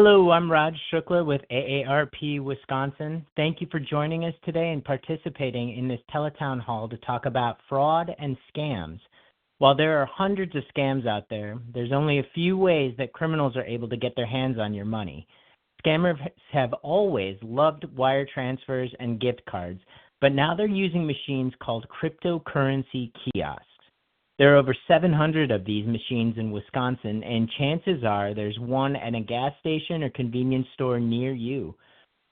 Hello, I'm Raj Shukla with AARP Wisconsin. Thank you for joining us today and participating in this teletown hall to talk about fraud and scams. While there are hundreds of scams out there, there's only a few ways that criminals are able to get their hands on your money. Scammers have always loved wire transfers and gift cards, but now they're using machines called cryptocurrency kiosks. There are over 700 of these machines in Wisconsin, and chances are there's one at a gas station or convenience store near you.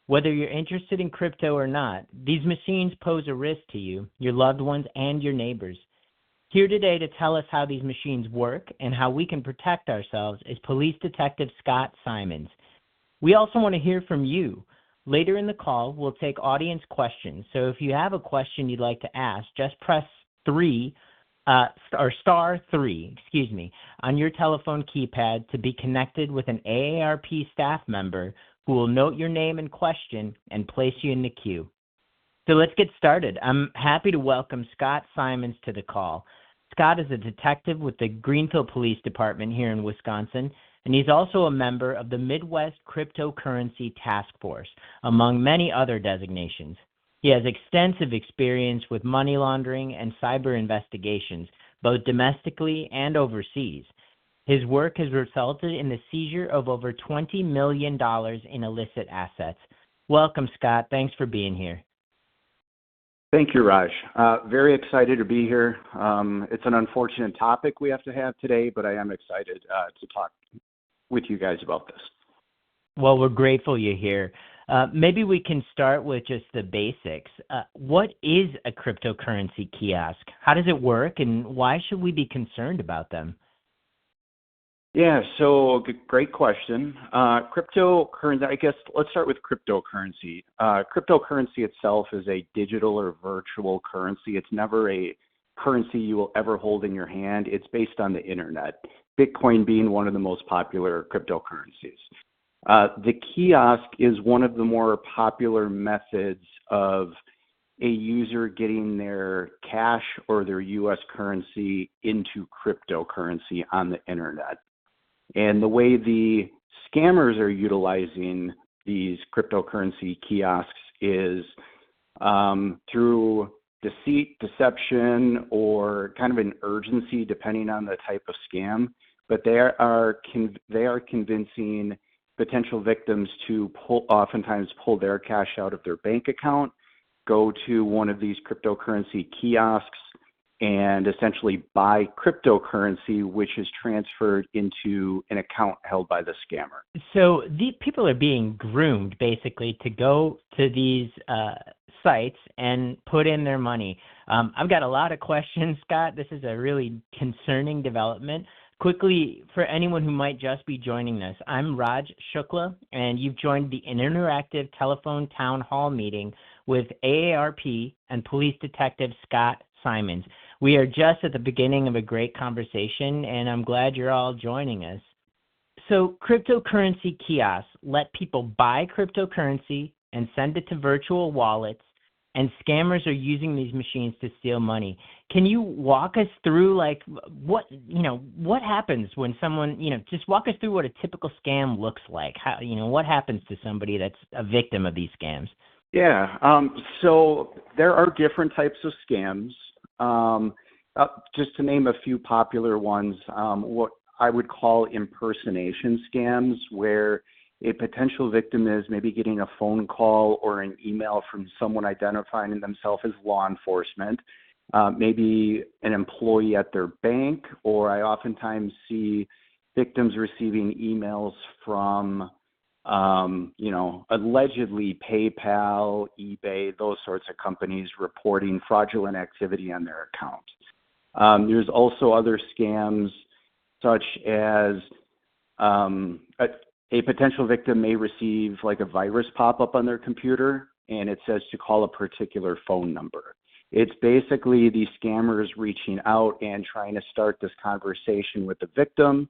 Whether you're interested in crypto or not, these machines pose a risk to you, your loved ones, and your neighbors. Here today to tell us how these machines work and how we can protect ourselves is Police Detective Scott Simons. We also want to hear from you. Later in the call, we'll take audience questions. So if you have a question you'd like to ask, just press star three, on your telephone keypad to be connected with an AARP staff member who will note your name and question and place you in the queue. So let's get started. I'm happy to welcome Scott Simons to the call. Scott is a detective with the Greenfield Police Department here in Wisconsin, and he's also a member of the Midwest Cryptocurrency Task Force, among many other designations. He has extensive experience with money laundering and cyber investigations, both domestically and overseas. His work has resulted in the seizure of over $20 million in illicit assets. Welcome, Scott. Thanks for being here. Thank you, Raj. Very excited to be here. It's an unfortunate topic we have to have today, but I am excited to talk with you guys about this. Well, we're grateful you're here. Maybe we can start with just the basics. What is a cryptocurrency kiosk? How does it work, and why should we be concerned about them? Yeah, so great question. Cryptocurrency, I guess let's start with cryptocurrency. Cryptocurrency itself is a digital or virtual currency. It's never a currency you will ever hold in your hand. It's based on the internet, Bitcoin being one of the most popular cryptocurrencies. The kiosk is one of the more popular methods of a user getting their cash or their U.S. currency into cryptocurrency on the internet. And the way the scammers are utilizing these cryptocurrency kiosks is through deceit, deception, or kind of an urgency, depending on the type of scam. But they are convincing potential victims to oftentimes pull their cash out of their bank account, go to one of these cryptocurrency kiosks, and essentially buy cryptocurrency, which is transferred into an account held by the scammer. So these people are being groomed, basically, to go to these sites and put in their money. I've got a lot of questions, Scott. This is a really concerning development. Quickly, for anyone who might just be joining us, I'm Raj Shukla, and you've joined the interactive telephone town hall meeting with AARP and Police Detective Scott Simons. We are just at the beginning of a great conversation, and I'm glad you're all joining us. So cryptocurrency kiosks let people buy cryptocurrency and send it to virtual wallets, and scammers are using these machines to steal money. Can you walk us through, what happens when someone, just walk us through what a typical scam looks like? How, what happens to somebody that's a victim of these scams? Yeah, so there are different types of scams. Just to name a few popular ones, what I would call impersonation scams, where a potential victim is maybe getting a phone call or an email from someone identifying themselves as law enforcement, maybe an employee at their bank, or I oftentimes see victims receiving emails from, allegedly PayPal, eBay, those sorts of companies reporting fraudulent activity on their account. There's also other scams such as a potential victim may receive like a virus pop-up on their computer, and it says to call a particular phone number. It's basically these scammers reaching out and trying to start this conversation with the victim.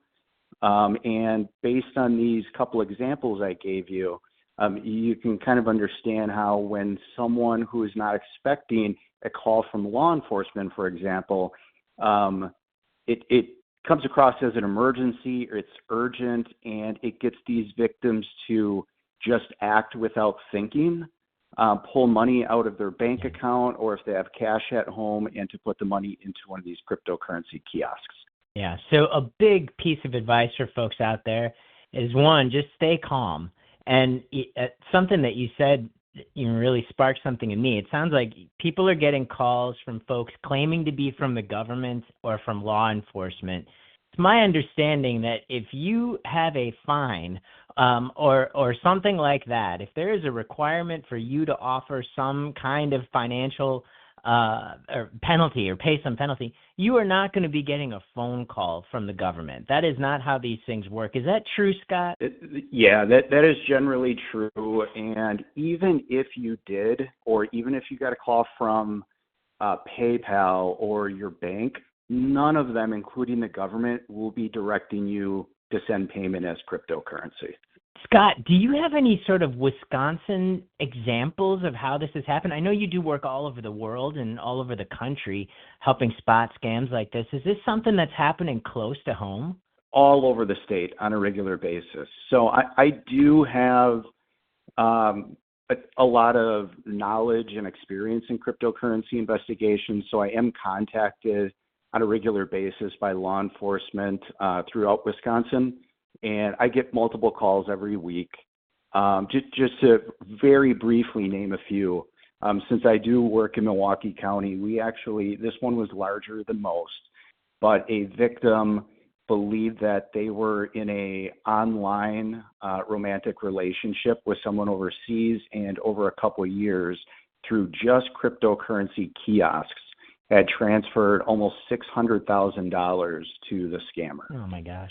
And based on these couple examples I gave you, you can kind of understand how when someone who is not expecting a call from law enforcement, for example, it comes across as an emergency, or it's urgent, and it gets these victims to just act without thinking, pull money out of their bank account, or if they have cash at home, and to put the money into one of these cryptocurrency kiosks. Yeah. So a big piece of advice for folks out there is, one, just stay calm. And something that you said really sparked something in me. It sounds like people are getting calls from folks claiming to be from the government or from law enforcement. It's my understanding that if you have a fine or something like that, if there is a requirement for you to offer some kind of financial or penalty or pay some penalty, you are not going to be getting a phone call from the government. That is not how these things work. Is that true, Scott? Yeah, that is generally true. And even if you did, or even if you got a call from PayPal or your bank, none of them, including the government, will be directing you to send payment as cryptocurrency. Scott, do you have any sort of Wisconsin examples of how this has happened? I know you do work all over the world and all over the country helping spot scams like this. Is this something that's happening close to home? All over the state on a regular basis. So I do have a lot of knowledge and experience in cryptocurrency investigations, so I am contacted on a regular basis by law enforcement throughout Wisconsin. And I get multiple calls every week. Just to very briefly name a few, since I do work in Milwaukee County, this one was larger than most, but a victim believed that they were in a online romantic relationship with someone overseas, and over a couple of years, through just cryptocurrency kiosks, had transferred almost $600,000 to the scammer. Oh my gosh.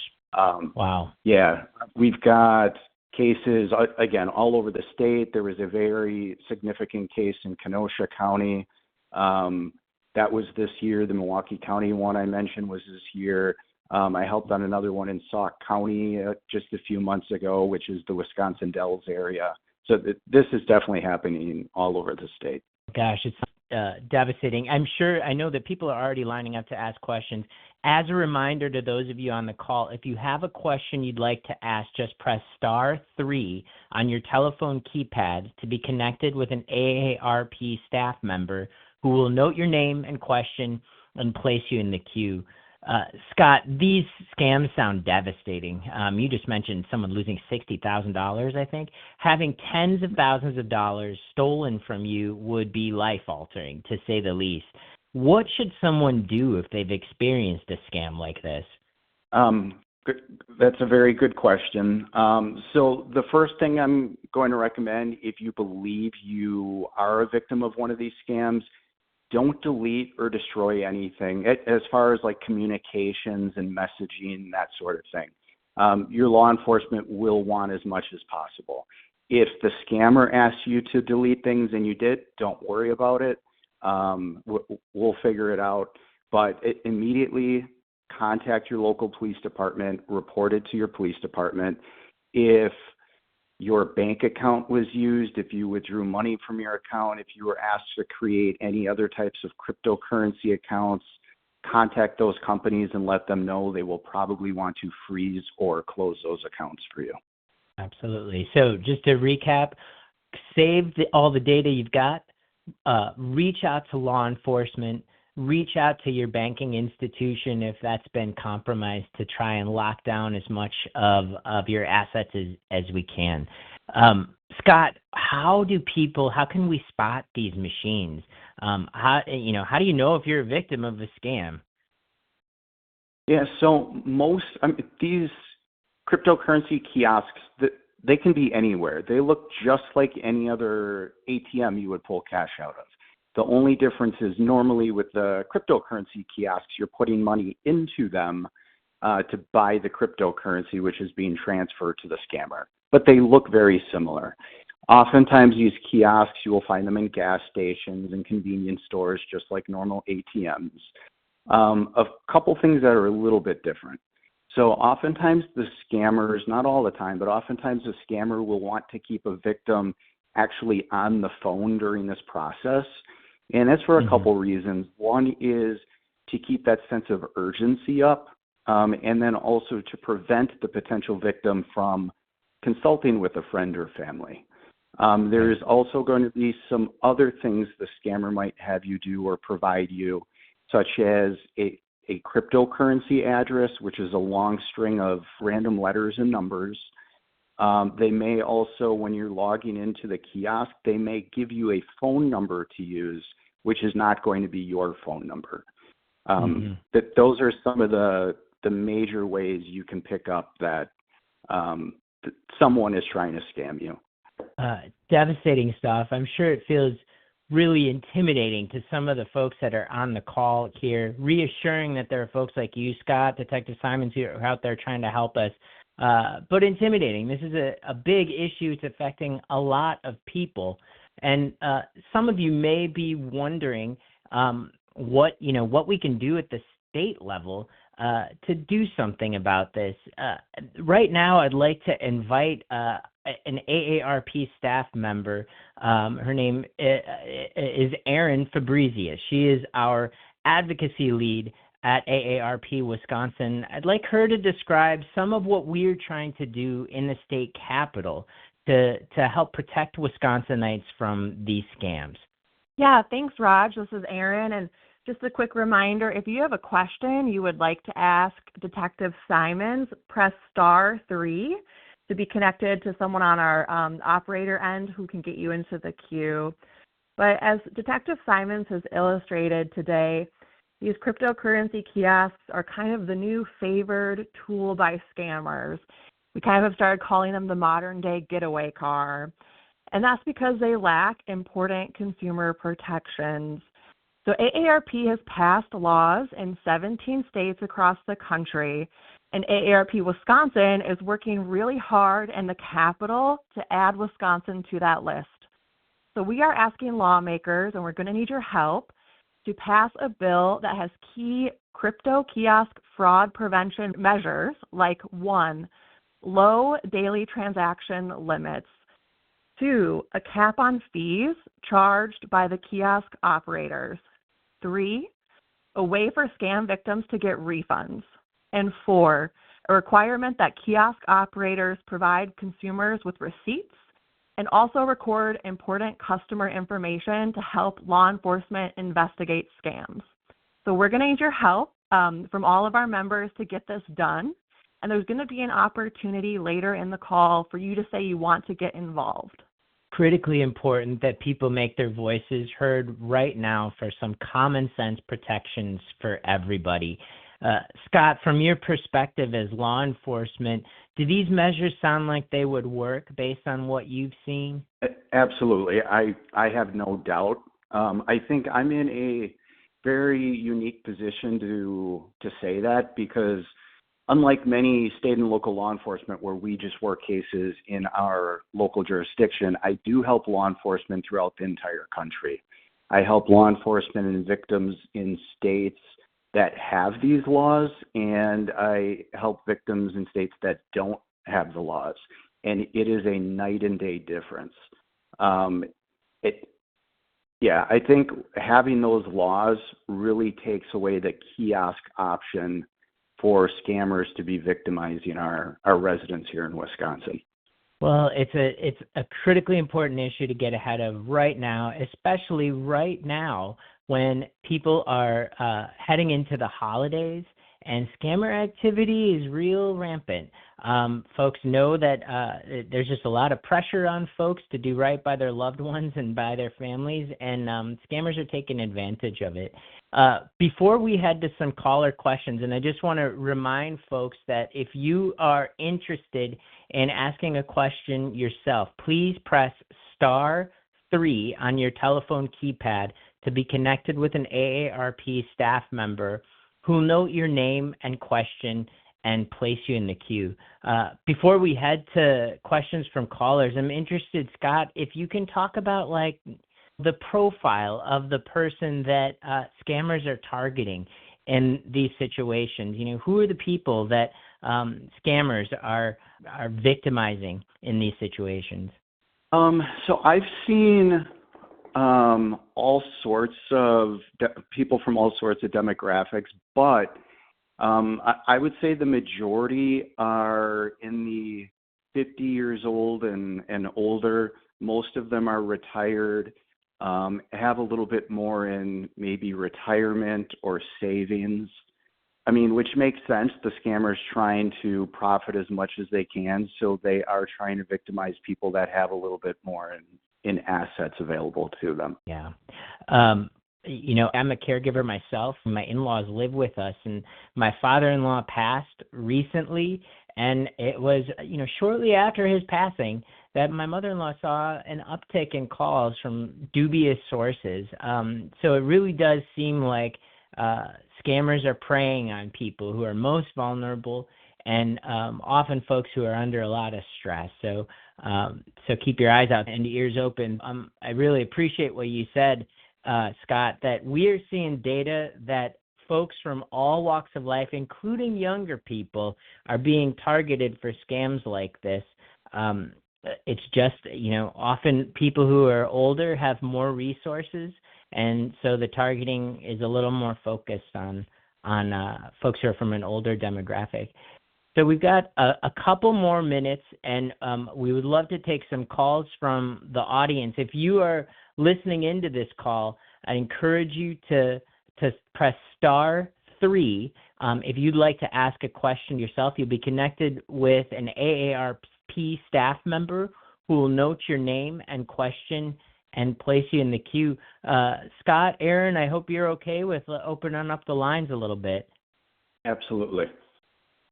Wow. Yeah, we've got cases, again, all over the state. There was a very significant case in Kenosha County. That was this year. The Milwaukee County one I mentioned was this year. I helped on another one in Sauk County just a few months ago, which is the Wisconsin Dells area. So this is definitely happening all over the state. Gosh, it's devastating. I know that people are already lining up to ask questions. As a reminder to those of you on the call, if you have a question you'd like to ask, just press *3 on your telephone keypad to be connected with an AARP staff member who will note your name and question and place you in the queue. Scott, these scams sound devastating. You just mentioned someone losing $60,000, I think. Having tens of thousands of dollars stolen from you would be life-altering, to say the least. What should someone do if they've experienced a scam like this? That's a very good question. So the first thing I'm going to recommend, if you believe you are a victim of one of these scams, don't delete or destroy anything as far as like communications and messaging, that sort of thing. Your law enforcement will want as much as possible. If the scammer asks you to delete things and you did, don't worry about it. We'll figure it out. But immediately contact your local police department, report it to your police department. If your bank account was used, if you withdrew money from your account, if you were asked to create any other types of cryptocurrency accounts, contact those companies and let them know. They will probably want to freeze or close those accounts for you. Absolutely. So just to recap, save all the data you've got, reach out to law enforcement, reach out to your banking institution if that's been compromised, to try and lock down as much of your assets as we can. Scott, how can we spot these machines? How do you know if you're a victim of a scam? Yeah, so these cryptocurrency kiosks, they can be anywhere. They look just like any other ATM you would pull cash out of. The only difference is normally with the cryptocurrency kiosks, you're putting money into them to buy the cryptocurrency, which is being transferred to the scammer. But they look very similar. Oftentimes, these kiosks, you will find them in gas stations and convenience stores, just like normal ATMs. A couple things that are a little bit different. So oftentimes the scammers, not all the time, but oftentimes the scammer will want to keep a victim actually on the phone during this process. And that's for a couple reasons. One is to keep that sense of urgency up. and then also to prevent the potential victim from consulting with a friend or family. There's also going to be some other things the scammer might have you do or provide you, such as a cryptocurrency address, which is a long string of random letters and numbers. They may also, when you're logging into the kiosk, they may give you a phone number to use, which is not going to be your phone number. Those are some of the major ways you can pick up that someone is trying to scam you. Devastating stuff. I'm sure it feels really intimidating to some of the folks that are on the call here, reassuring that there are folks like you, Scott, Detective Simons, who are out there trying to help us, but intimidating. This is a big issue. It's affecting a lot of people. And some of you may be wondering what we can do at the state level to do something about this. Right now, I'd like to invite an AARP staff member. Her name is Erin Fabrizius. She is our advocacy lead at AARP Wisconsin. I'd like her to describe some of what we're trying to do in the state capitol to help protect Wisconsinites from these scams. Yeah, thanks, Raj. This is Erin, and just a quick reminder, if you have a question you would like to ask Detective Simons, press *3 to be connected to someone on our operator end who can get you into the queue. But as Detective Simons has illustrated today, these cryptocurrency kiosks are kind of the new favored tool by scammers. We kind of have started calling them the modern-day getaway car. And that's because they lack important consumer protections. So AARP has passed laws in 17 states across the country, and AARP Wisconsin is working really hard in the Capitol to add Wisconsin to that list. So we are asking lawmakers, and we're going to need your help, to pass a bill that has key crypto kiosk fraud prevention measures like 1, low daily transaction limits, 2, a cap on fees charged by the kiosk operators, 3, a way for scam victims to get refunds, and 4, a requirement that kiosk operators provide consumers with receipts and also record important customer information to help law enforcement investigate scams. So we're going to need your help from all of our members to get this done, and there's going to be an opportunity later in the call for you to say you want to get involved. Critically important that people make their voices heard right now for some common sense protections for everybody. Scott, from your perspective as law enforcement, do these measures sound like they would work based on what you've seen? Absolutely. I have no doubt. I think I'm in a very unique position to say that because unlike many state and local law enforcement where we just work cases in our local jurisdiction, I do help law enforcement throughout the entire country. I help law enforcement and victims in states that have these laws, and I help victims in states that don't have the laws. And it is a night and day difference. I think having those laws really takes away the kiosk option for scammers to be victimizing our residents here in Wisconsin. Well, it's a critically important issue to get ahead of right now, especially right now when people are heading into the holidays and scammer activity is real rampant. Folks know that there's just a lot of pressure on folks to do right by their loved ones and by their families, and scammers are taking advantage of it. Before we head to some caller questions, and I just want to remind folks that if you are interested in asking a question yourself, please press *3 on your telephone keypad to be connected with an AARP staff member who will note your name and question and place you in the queue. Before we head to questions from callers, I'm interested, Scott, if you can talk about like the profile of the person that scammers are targeting in these situations. You know, who are the people that scammers are victimizing in these situations? So I've seen all sorts of people from all sorts of demographics, but I would say the majority are in the 50 years old and older. Most of them are retired, have a little bit more in maybe retirement or savings. I mean, which makes sense. The scammers trying to profit as much as they can, so they are trying to victimize people that have a little bit more in assets available to them. Yeah. I'm a caregiver myself. My in-laws live with us, and my father-in-law passed recently, and it was, shortly after his passing that my mother-in-law saw an uptick in calls from dubious sources. So it really does seem like scammers are preying on people who are most vulnerable and often folks who are under a lot of stress. So keep your eyes out and ears open. I really appreciate what you said, Scott, that we are seeing data that folks from all walks of life, including younger people, are being targeted for scams like this. It's just, often people who are older have more resources, and so the targeting is a little more focused on folks who are from an older demographic. So we've got a couple more minutes, and we would love to take some calls from the audience. If you are listening into this call, I encourage you to press *3. If you'd like to ask a question yourself, you'll be connected with an AARP staff member who will note your name and question and place you in the queue. Scott, Aaron, I hope you're okay with opening up the lines a little bit. Absolutely.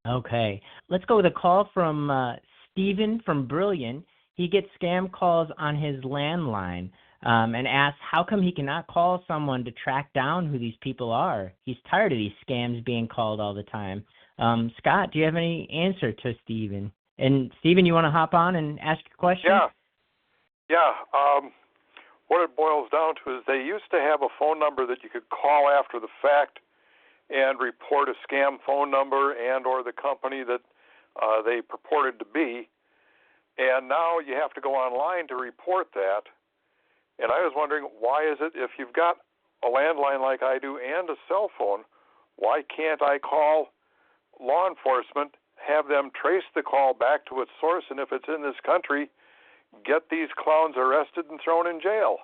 Okay. Let's go with a call from Stephen from Brilliant. He gets scam calls on his landline and asks how come he cannot call someone to track down who these people are. He's tired of these scams being called all the time. Scott, do you have any answer to Stephen? And Stephen, you want to hop on and ask your question? Yeah. What it boils down to is they used to have a phone number that you could call after the fact and report a scam phone number and or the company that they purported to be. And now you have to go online to report that. And I was wondering, why is it, if you've got a landline like I do and a cell phone, why can't I call law enforcement, have them trace the call back to its source, and if it's in this country, get these clowns arrested and thrown in jail?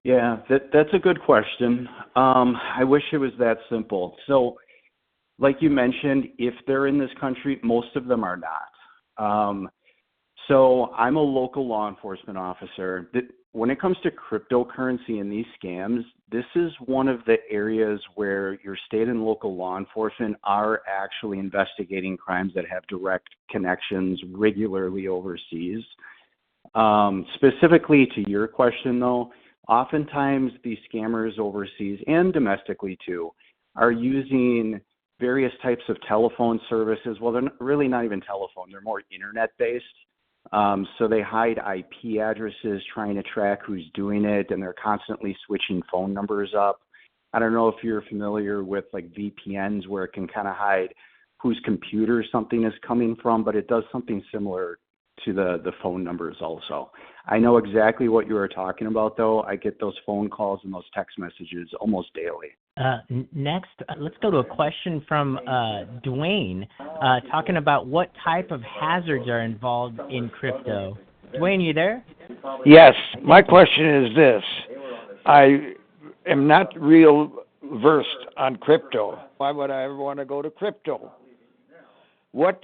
Yeah, that's a good question. I wish it was that simple. So, like you mentioned, if they're in this country, most of them are not. So I'm a local law enforcement officer. When it comes to cryptocurrency and these scams, this is one of the areas where your state and local law enforcement are actually investigating crimes that have direct connections regularly overseas. Specifically to your question, though, oftentimes these scammers overseas and domestically too are using various types of telephone services. Well, they're really not even telephone, they're more internet-based. So they hide IP addresses trying to track who's doing it, and they're constantly switching phone numbers up. I don't know if you're familiar with like VPNs where it can kind of hide whose computer something is coming from, but it does something similar to the phone numbers also. I know exactly what you were talking about, though. I get those phone calls and those text messages almost daily. Next, let's go to a question from Dwayne, talking about what type of hazards are involved in crypto. Dwayne, you there? Yes. My question is this. I am not real versed on crypto. Why would I ever want to go to crypto? What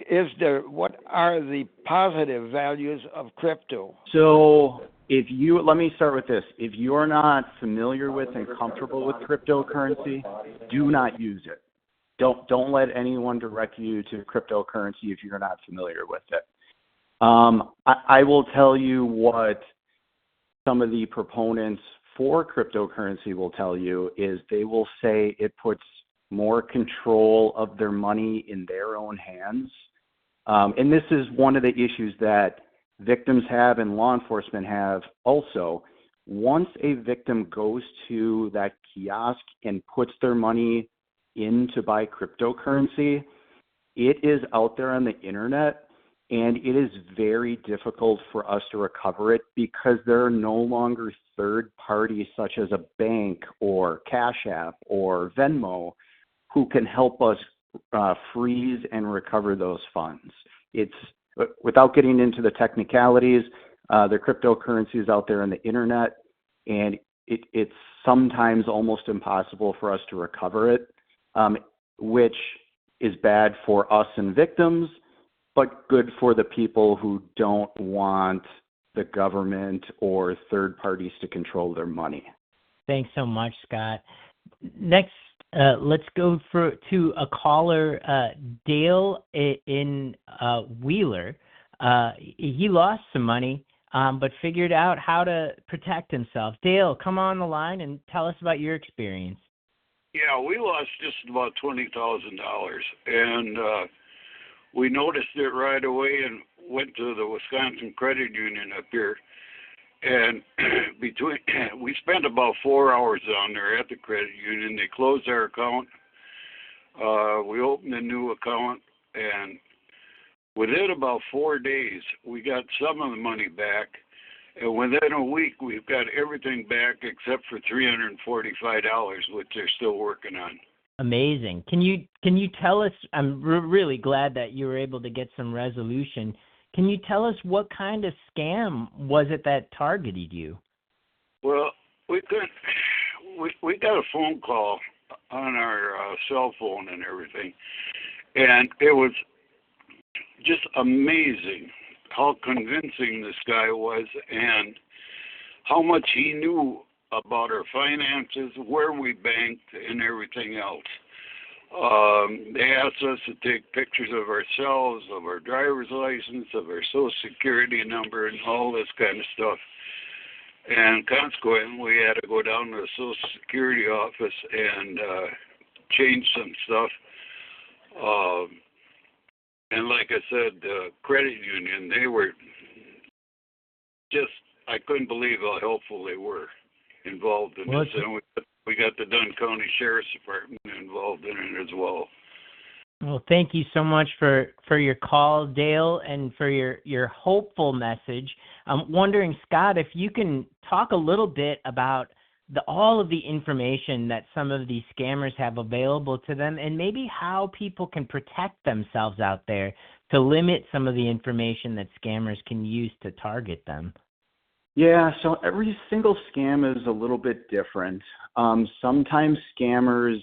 are the positive values of crypto? So let me start with this. If you're not familiar with and comfortable with cryptocurrency, do not use it. Don't let anyone direct you to cryptocurrency if you're not familiar with it. I will tell you what some of the proponents for cryptocurrency will tell you is they will say it puts more control of their money in their own hands. And this is one of the issues that victims have and law enforcement have also. Once a victim goes to that kiosk and puts their money in to buy cryptocurrency, it is out there on the internet, and it is very difficult for us to recover it because there are no longer third parties such as a bank or Cash App or Venmo who can help us freeze and recover those funds. It's without getting into the technicalities, the cryptocurrencies out there on the internet, and it's sometimes almost impossible for us to recover it, which is bad for us and victims, but good for the people who don't want the government or third parties to control their money. Thanks so much, Scott. Next, let's go to a caller, Dale in Wheeler. He lost some money, but figured out how to protect himself. Dale, come on the line and tell us about your experience. Yeah, we lost just about $20,000, and we noticed it right away and went to the Wisconsin Credit Union up here. And we spent about 4 hours down there at the credit union. They closed our account. We opened a new account, and within about 4 days, we got some of the money back. And within a week, we've got everything back except for $345, which they're still working on. Amazing. Can you tell us? I'm really glad that you were able to get some resolution. Can you tell us what kind of scam was it that targeted you? Well, we got a phone call on our cell phone and everything, and it was just amazing how convincing this guy was and how much he knew about our finances, where we banked, and everything else. They asked us to take pictures of ourselves, of our driver's license, of our social security number, and all this kind of stuff. And consequently, we had to go down to the social security office and change some stuff. And like I said, the credit union, they were just, I couldn't believe how helpful they were involved in this. And we got the Dunn County Sheriff's Department involved in it as well. Well, thank you so much for your call, Dale, and for your hopeful message. I'm wondering, Scott, if you can talk a little bit about all of the information that some of these scammers have available to them, and maybe how people can protect themselves out there to limit some of the information that scammers can use to target them. Yeah, so every single scam is a little bit different. Sometimes scammers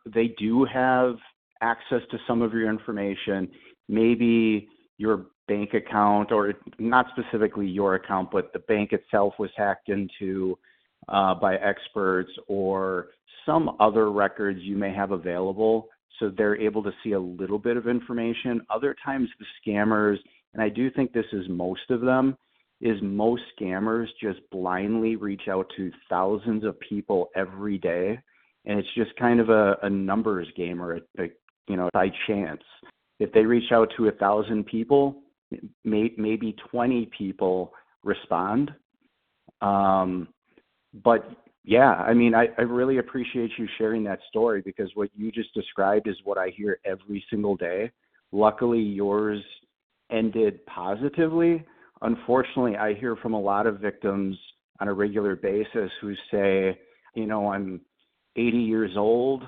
they do have access to some of your information, maybe your bank account, or not specifically your account, but the bank itself was hacked into by experts, or some other records you may have available, so they're able to see a little bit of information. Other times the scammers, and I do think this is most of them, is most scammers just blindly reach out to thousands of people every day, and it's just kind of a numbers game, or by chance. If they reach out to 1,000 people, maybe 20 people respond. But yeah, I mean, I really appreciate you sharing that story, because what you just described is what I hear every single day. Luckily, yours ended positively. Unfortunately, I hear from a lot of victims on a regular basis who say, I'm 80 years old.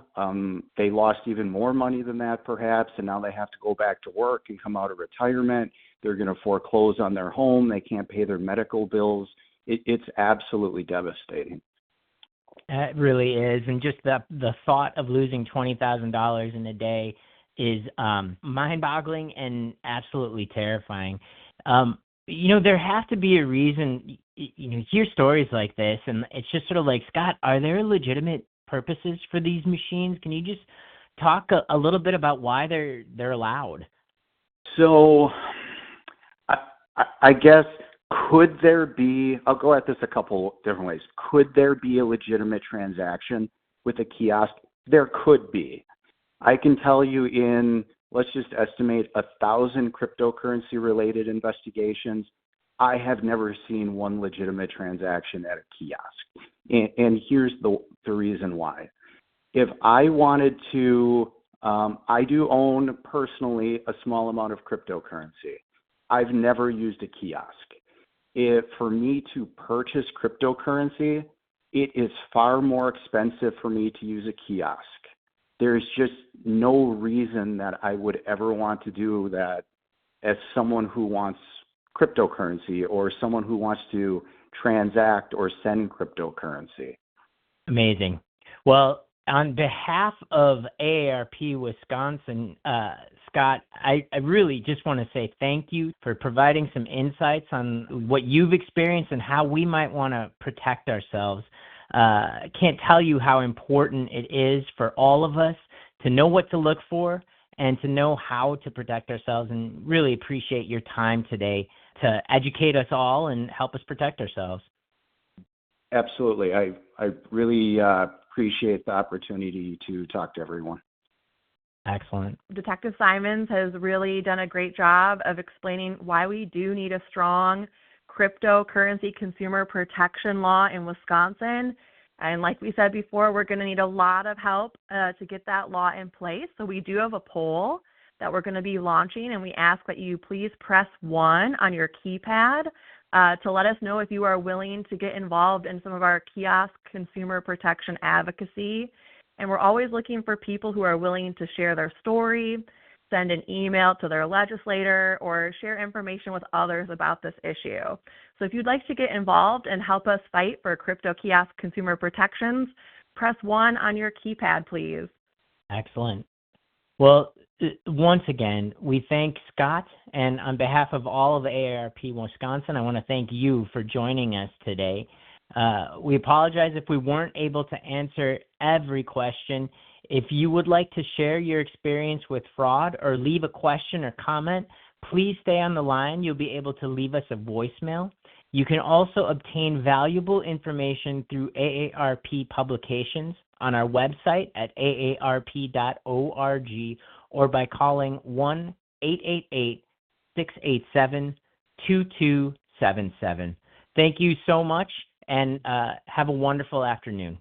They lost even more money than that, perhaps, and now they have to go back to work and come out of retirement. They're going to foreclose on their home. They can't pay their medical bills. It's absolutely devastating. It really is, and just the thought of losing $20,000 in a day is mind-boggling and absolutely terrifying. There has to be a reason. You hear stories like this, and it's just sort of like, Scott, are there legitimate purposes for these machines? Can you just talk a little bit about why they're allowed? So, I guess, could there be, I'll go at this a couple different ways. Could there be a legitimate transaction with a kiosk? There could be. I can tell you let's just estimate 1,000 cryptocurrency-related investigations, I have never seen one legitimate transaction at a kiosk. And here's the reason why. If I wanted to, I do own personally a small amount of cryptocurrency. I've never used a kiosk. For me to purchase cryptocurrency, it is far more expensive for me to use a kiosk. there's just no reason that I would ever want to do that as someone who wants cryptocurrency or someone who wants to transact or send cryptocurrency. Amazing. Well, on behalf of AARP Wisconsin, Scott, I really just want to say thank you for providing some insights on what you've experienced and how we might want to protect ourselves. I can't tell you how important it is for all of us to know what to look for and to know how to protect ourselves, and really appreciate your time today to educate us all and help us protect ourselves. Absolutely. I really appreciate the opportunity to talk to everyone. Excellent. Detective Simons has really done a great job of explaining why we do need a strong cryptocurrency consumer protection law in Wisconsin. And like we said before, we're going to need a lot of help to get that law in place. So we do have a poll that we're going to be launching, and we ask that you please press 1 on your keypad to let us know if you are willing to get involved in some of our kiosk consumer protection advocacy. And we're always looking for people who are willing to share their story, send an email to their legislator, or share information with others about this issue. So if you'd like to get involved and help us fight for crypto kiosk consumer protections, press 1 on your keypad, please. Excellent. Well, once again, we thank Scott, and on behalf of all of AARP Wisconsin, I want to thank you for joining us today. We apologize if we weren't able to answer every question. If you would like to share your experience with fraud or leave a question or comment, please stay on the line. You'll be able to leave us a voicemail. You can also obtain valuable information through AARP publications on our website at aarp.org or by calling 1-888-687-2277. Thank you so much, and have a wonderful afternoon.